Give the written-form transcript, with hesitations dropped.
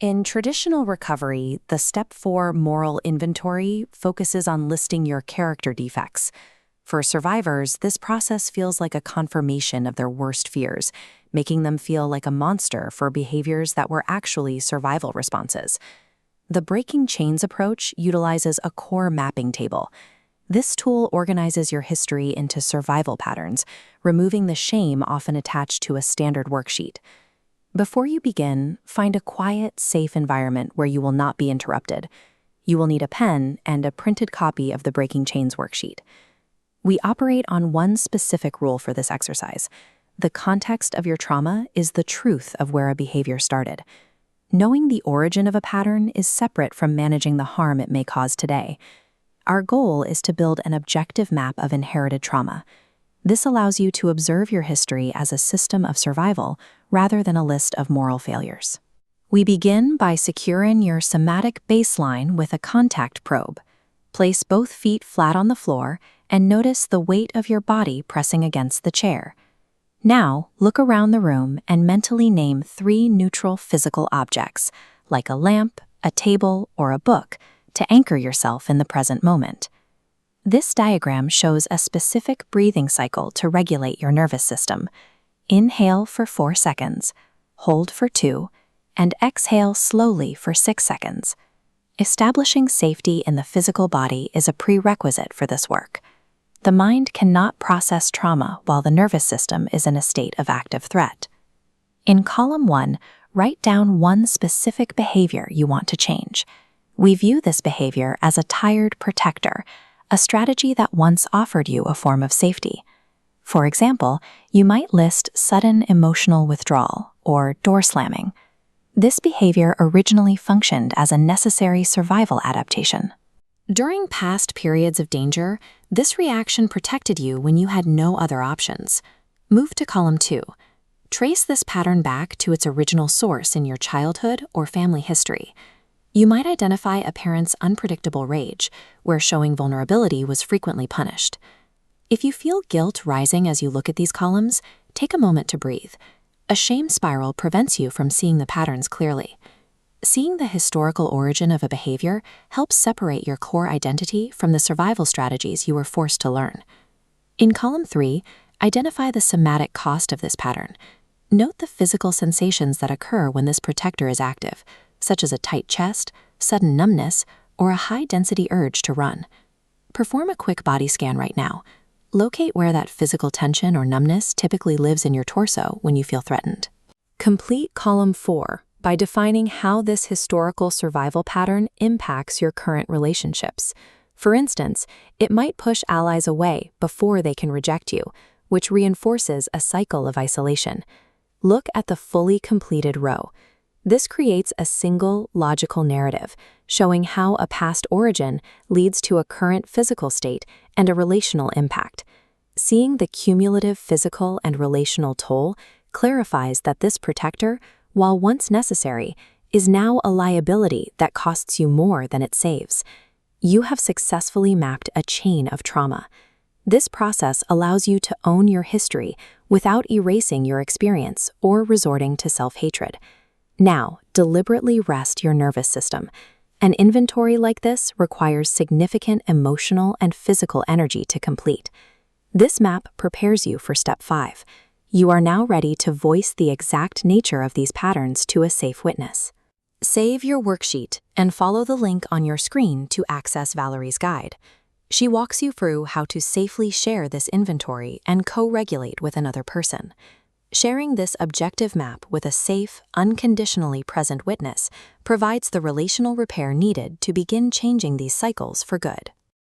In traditional recovery, the Step 4 moral inventory focuses on listing your character defects. For survivors, this process feels like a confirmation of their worst fears, making them feel like a monster for behaviors that were actually survival responses. The Breaking Chains approach utilizes a core mapping table. This tool organizes your history into survival patterns, removing the shame often attached to a standard worksheet. Before you begin, find a quiet, safe environment where you will not be interrupted. You will need a pen and a printed copy of the Breaking Chains worksheet. We operate on one specific rule for this exercise. The context of your trauma is the truth of where a behavior started. Knowing the origin of a pattern is separate from managing the harm it may cause today. Our goal is to build an objective map of inherited trauma. This allows you to observe your history as a system of survival rather than a list of moral failures. We begin by securing your somatic baseline with a contact probe. Place both feet flat on the floor and notice the weight of your body pressing against the chair. Now, look around the room and mentally name 3 neutral physical objects, like a lamp, a table, or a book, to anchor yourself in the present moment. This diagram shows a specific breathing cycle to regulate your nervous system. Inhale for 4 seconds, hold for 2, and exhale slowly for 6 seconds. Establishing safety in the physical body is a prerequisite for this work. The mind cannot process trauma while the nervous system is in a state of active threat. In column 1, write down one specific behavior you want to change. We view this behavior as a tired protector, a strategy that once offered you a form of safety. For example, you might list sudden emotional withdrawal or door slamming. This behavior originally functioned as a necessary survival adaptation. During past periods of danger, this reaction protected you when you had no other options. Move to column 2. Trace this pattern back to its original source in your childhood or family history. You might identify a parent's unpredictable rage, where showing vulnerability was frequently punished. If you feel guilt rising as you look at these columns, take a moment to breathe. A shame spiral prevents you from seeing the patterns clearly. Seeing the historical origin of a behavior helps separate your core identity from the survival strategies you were forced to learn. In column 3, identify the somatic cost of this pattern. Note the physical sensations that occur when this protector is active, such as a tight chest, sudden numbness, or a high-density urge to run. Perform a quick body scan right now. Locate where that physical tension or numbness typically lives in your torso when you feel threatened. Complete column 4 by defining how this historical survival pattern impacts your current relationships. For instance, it might push allies away before they can reject you, which reinforces a cycle of isolation. Look at the fully completed row. This creates a single, logical narrative, showing how a past origin leads to a current physical state and a relational impact. Seeing the cumulative physical and relational toll clarifies that this protector, while once necessary, is now a liability that costs you more than it saves. You have successfully mapped a chain of trauma. This process allows you to own your history without erasing your experience or resorting to self-hatred. Now, deliberately rest your nervous system. An inventory like this requires significant emotional and physical energy to complete. This map prepares you for Step 5. You are now ready to voice the exact nature of these patterns to a safe witness. Save your worksheet and follow the link on your screen to access Valerie's guide. She walks you through how to safely share this inventory and co-regulate with another person. Sharing this objective map with a safe, unconditionally present witness provides the relational repair needed to begin changing these cycles for good.